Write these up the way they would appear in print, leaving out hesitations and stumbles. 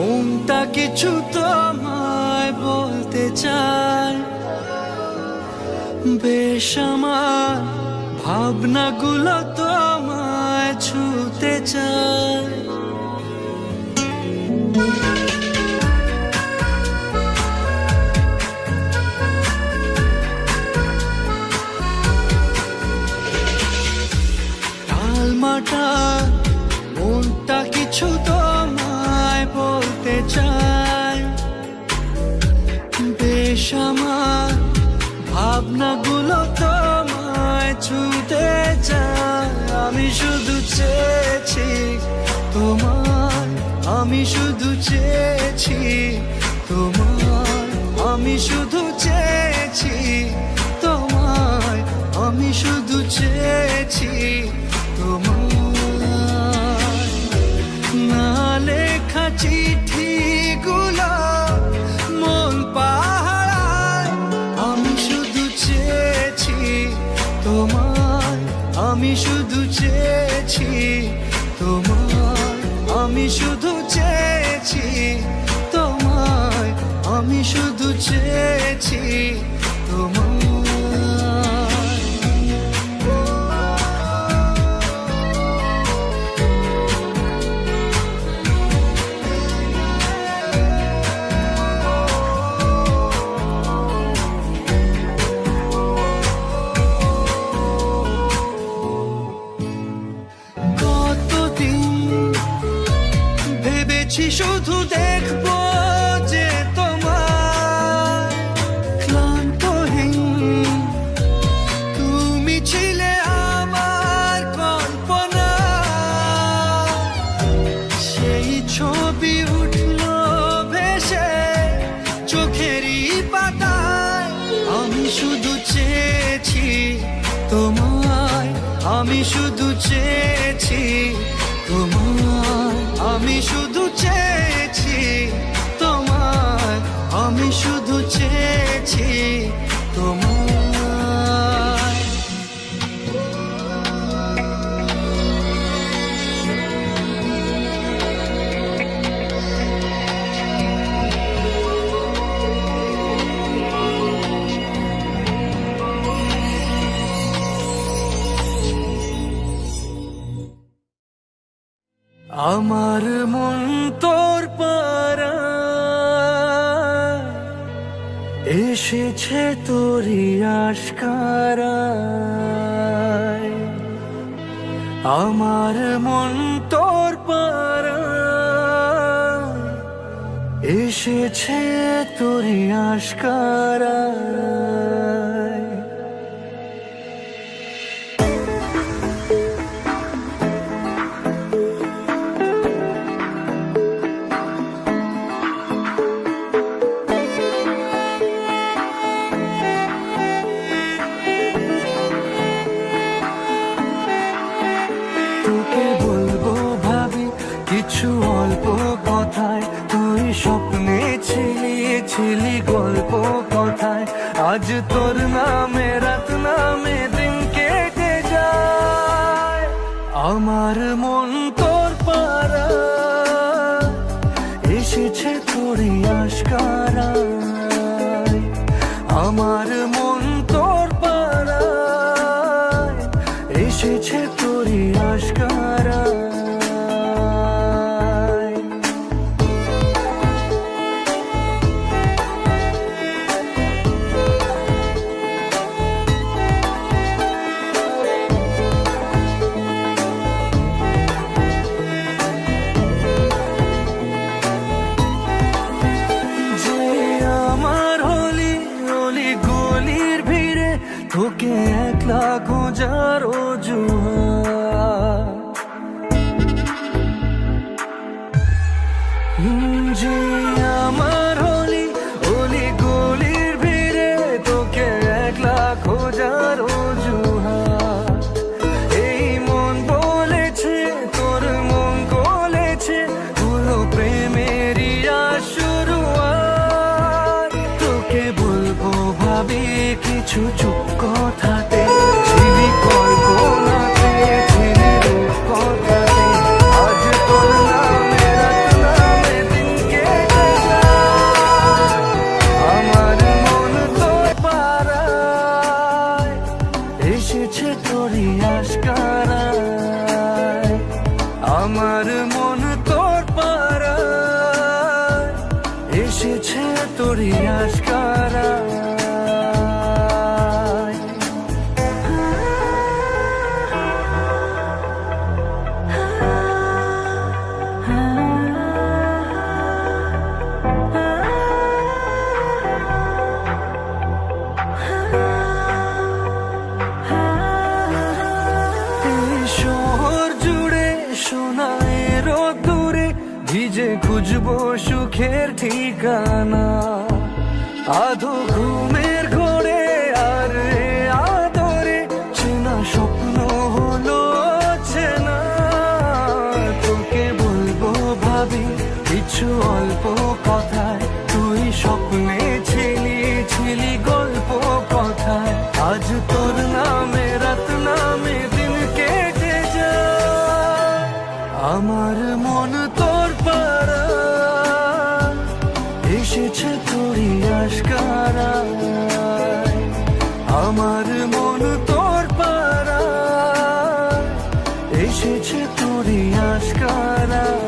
মনটা কিছু তোমায় বলতে চায়, বেশ আমার ভাবনাগুলো তোমায় ছুতে চায়। টালমাটা মনটা কিছু তোমায় বলতে চায়, বেশ আমার ভাবনাগুলো তোমায় ছুতে চায়। আমি শুধু চেয়েছি তোমার, আমি শুধু চেয়েছি তোমার, আমি শুধু চেয়েছি তোমায়, আমি শুধু চেয়েছি তোমার। না লেখা চিঠিগুলো মন পাহারায়, আমি শুধু চেয়েছি তোমার, আমি শুধু চেয়েছি তোমার, আমি শুধু চেয়েছি তোমায়, আমি শুধু চেয়েছি তোমার। শুধু দেখবো যে তোমার ক্লান্তহীন, তুমি ছিলে আমার কল্পনা, সেই ছবি উঠলো ভেসে চোখেরই পাতায়। আমি শুধু চেয়েছি তোমায়, আমি শুধু চেয়েছি তোমায়, আমি শুধু চেয়েছি তোমায়, আমি শুধু চেয়েছি তোমায়। আমার মন তোর পাড়ায় এসেছে তোরই আশকারায়, আমার মন তোর পাড়ায় এসেছে তোরই আশকারায়। কিছু অল্প কথায় তুই স্বপ্নে ছিলি গল্প কথায়, আজ তোর নামে রাত নামে দিন কেটে যায়। আমার মন তোর পাড়ায় এসেছে তোরই আশকারায়, আমার মন তোর পাড়ায় এসেছে তোরই আশকারায়। তোকে একলা খোঁজার অজুহাত, যে আমার হলি অলি গলির ভিড়ে তোকে একলা খোঁজার অজুহাত। এই মন বলেছে তোর মন গলেছে, হলো প্রেমেরই শুরুয়াত। তোকে বলবো ভাবি কিছু চুপ কথাতে, ছিলি কল্পনাতে, ছিলি রূপ কথাতে, আজ তোর নামে রাত নামে দিন কে আমার মন তোর পাড়ায় এসেছে তোরই আশকারায়। শহর জুড়ে সোনার দূরে ভিজে খুঁজবো সুখের ঠিকানা, আধো ঘুমের ঘোরে আর আদরে চেনা স্বপ্ন হলো চেনা। তোকে বলবো ভাবি কিছু অল্প কথায়, তুই স্বপ্নে ছিলি ছিলি গল্প কথায়। আজ তোর নামে রাত নামে দিন কেটে যায়, আমার মন তোর পাড়ায় এসেছে তোরই আশকারায়। আমার মন তোর পাড়ায় এসেছে তোরই আশকারায়।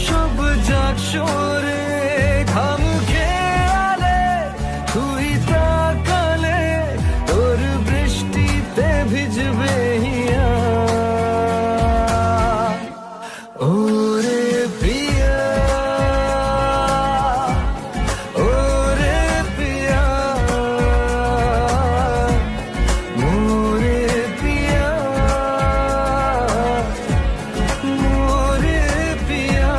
সব যাক সরে ঘাম খেয়ালে তুই তাকালে তোর বৃষ্টিতে ভিজবে হিয়া ওরে প্রিয়া ওরে প্রিয়া মোরে প্রিয়া মোরে প্রিয়া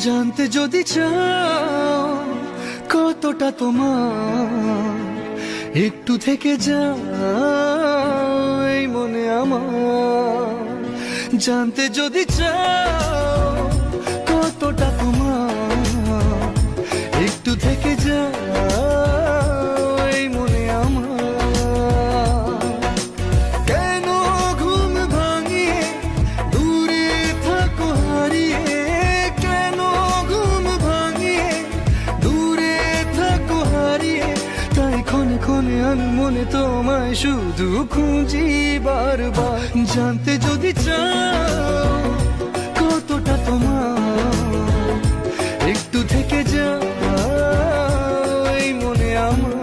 জানতে যদি চাও কতটা তোমার একটু থেকে যাও এই মনে আমার জানতে যদি চাও কতটা তোমার একটু থেকে যাও এই মনে আমার কেন ঘুম ভাঙিয়ে দূরে থাকো হারিয়ে কেন ঘুম ভাঙিয়ে দূরে থাকো হারিয়ে তাই ক্ষণে ক্ষণে আমি মনে তোমায় শুধু খুঁজি বারবার জানতে যদি চাও কতটা তোমার একটু থেকে যাও এই মনে আমার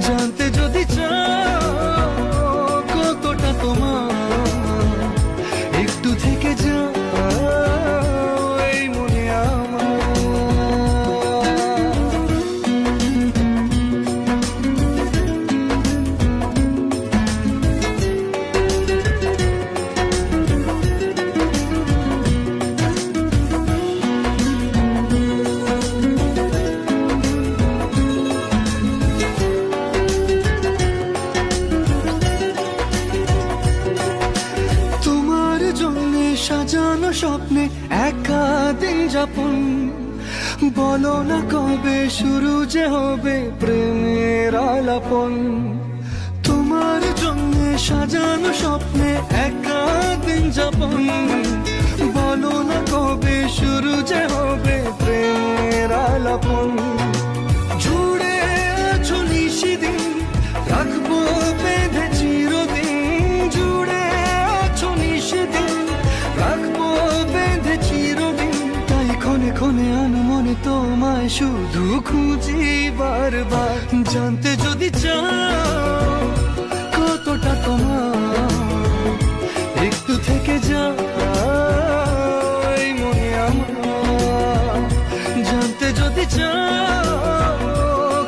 জানতে যদি চাও কতটা তোমার একটু থেকে যাও এই মনে আমার তোমার জন্য সাজানো স্বপ্নে একা দিন যাপন বলো না কবে শুরু যে হবে প্রেমের আলাপন তোমার জন্য সাজানো স্বপ্নে একা দিন যাপন বলো না কবে শুরু যে হবে প্রেমের আলাপন জুড়ে আছো নিশিদিন রাখবো বেঁধে চিরদিন জুড়ে আছো নিশিদিন রাখবো বেঁধে চিরদিন তাই ক্ষণে ক্ষণে মনে তোমায় শুধু খুঁজি বারবার জানতে যদি চাও কতটা তোমার একটু থেকে যাও এই মনে আমার জানতে যদি চাও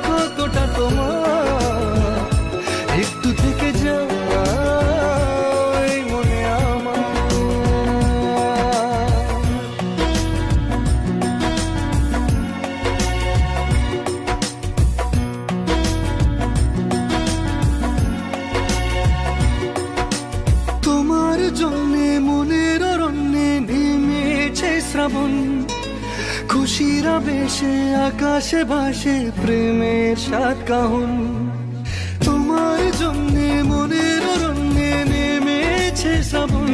কতটা তোমার একটু থেকে যাও এই মনে আমার তোমার জন্যে মনের অরণ্যে নেমেছে শ্রাবণ খুশির আবেশে আকাশে ভাসে প্রেমের সাত কাহন তোমার জন্যে মনের অরণ্যে নেমেছে শ্রাবণ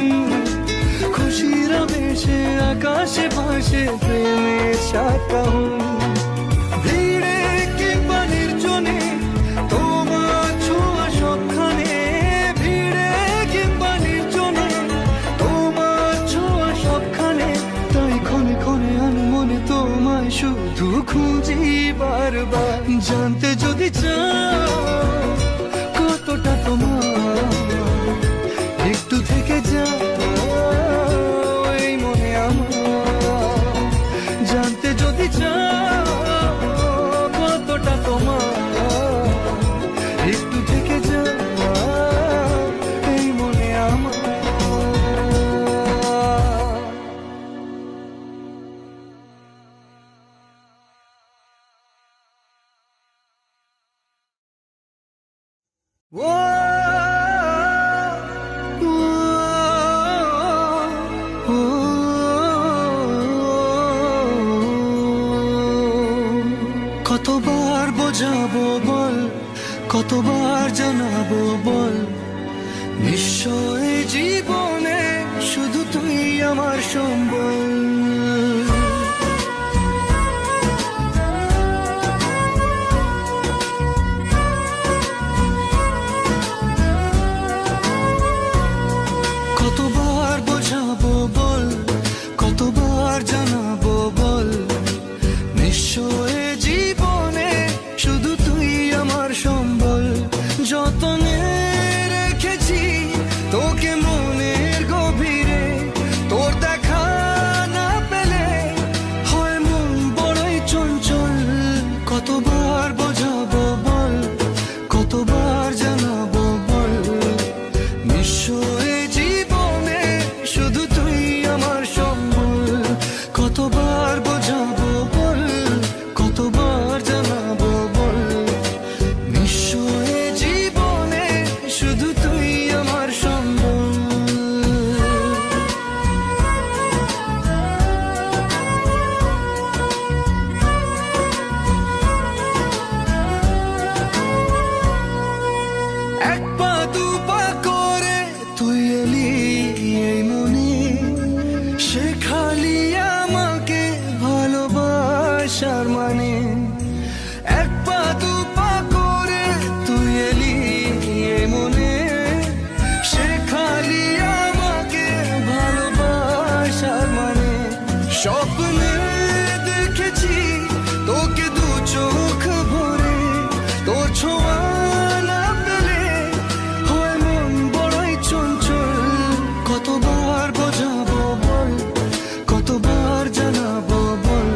খুশির আবেশে আকাশে ভাসে প্রেমের সাত কাহন ভিড়ে কিংবা নির্জনে তোমার ছোঁয়া সবখানে ভিড়ে কিংবা নির্জনে তোমার ছোঁয়া সবখানে তাই ক্ষণে ক্ষণে মনে তোমায় শুধু খুঁজি বারবার জানতে যদি চাও কতটা তোমার একটু থেকে যাও এই মনে আমার জানতে যদি চাও কতটা তোমার একটু থেকে যাও এই মনে আমার কতবার বোঝাবো বল, কতবার জানাবো বল, নিশ্চয় জীবনে শুধু তুই আমার সম্বল। কতবার বোঝাবো বল, কতবার জানাবো বল, নিশ্চয় জীবনে শুধু তুই আমার সম্বল। যতনে রেখেছি তোকে মনের গভীরে, তোর দেখা না পেলে হয় মন বড়ই চঞ্চল। কতবার বোঝাবো বল, কতবার জানাবো বল, নিশ্চয় জীবনে শুধু তুই আমার সম্বল। কতবার বোঝাবো বল, কতবার জানাবো বল, নিশ্চয় জীবনে শুধু তুই আমার সম্বল। এক পা দু পা করে তুই এলি এই মনে, শেখালি আমাকে ভালোবাসার মানে। এক পা দু পা করে তুই এলি এই মনে, শেখালি আমাকে ভালোবাসার মানে। স্বপ্নে দেখেছি তোকে দু চোখ ভরে, তোর ছোঁয়া না পেলে হয় মন বড়ই চঞ্চল। কতবার বোঝাবো বল, কতবার জানাবো বল,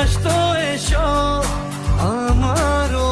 বিশ্বাস তো এসব আমারও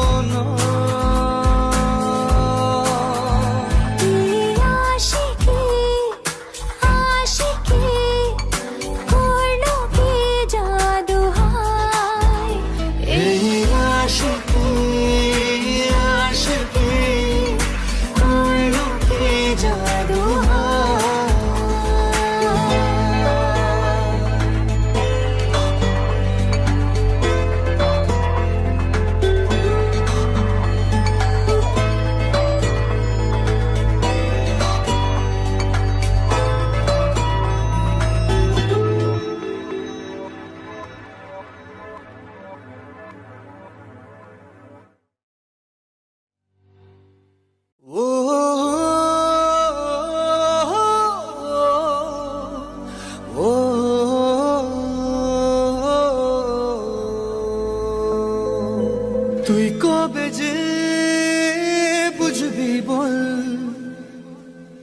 তুই কবে যে বুঝবি বল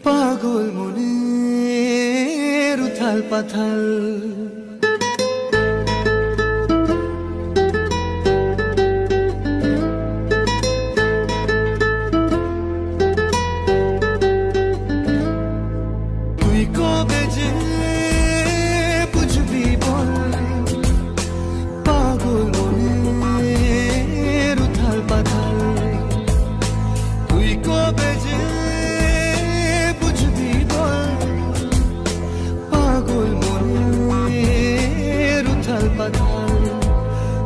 পাগল মনের উথাল পাথাল তুই কবে যে বুঝবি বল পাগল মনের উথাল পাথাল তুই কবে যে বুঝবি বল পাগল মনের উথাল পাথাল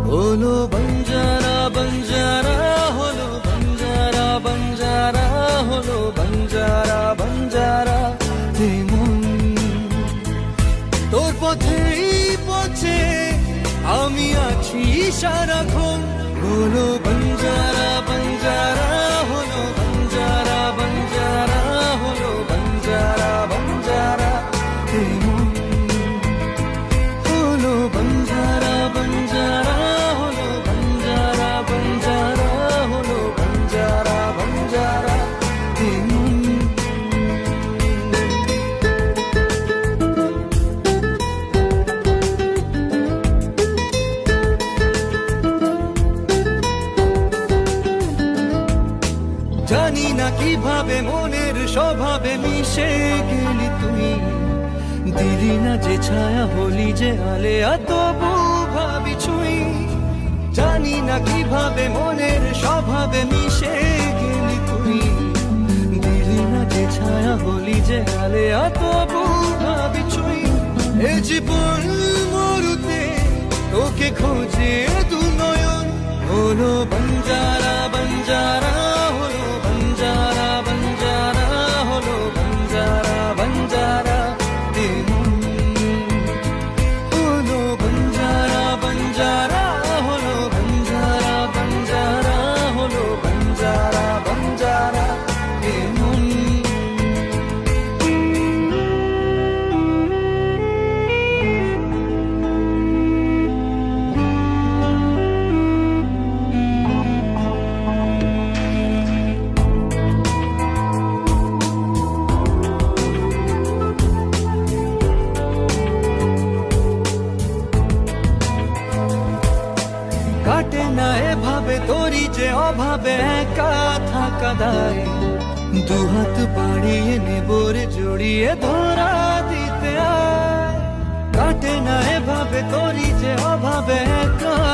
হলো বঞ্জারা বঞ্জারা হলো বঞ্জারা বঞ্জারা হলো বঞ্জারা বঞ্জারা মন তোর পথেই পথে আমি আছি সারাক্ষণ হলো বঞ্জারা বঞ্জারা হলো বঞ্জারা বঞ্জারা হলো বঞ্জারা বঞ্জারা মন হলো বঞ্জারা বঞ্জারা হলো বঞ্জারা বঞ্জারা হলো বঞ্জারা বঞ্জারা জানি না কিভাবে মনের স্বভাবে মিশে গেলি তুই দিলি না যে ছায়া হলি যে আলে তবু ভাবি ছুঁই জানি না কিভাবে মনের স্বভাবে মিশে গেলি তুই দিলি না যে ছায়া হলি যে আলে তবু ভাবি ছুঁই এ জীবন মরুতে তোকে খোঁজে দু নয়ন হলো বঞ্জারা বঞ্জারা হলো বঞ্জারা বঞ্জারা হলো বঞ্জারা বঞ্জারা হলো বঞ্জারা বঞ্জারা হলো বঞ্জারা বঞ্জারা হলো বঞ্জারা বঞ্জারা কাটে না এভাবে তোরই যে অভাবে একা থাকা দায় দুহাত বাড়িয়ে নেবর জড়িয়ে ধরা দিতে আয় কাটে না এভাবে তোরই যে অভাবে একা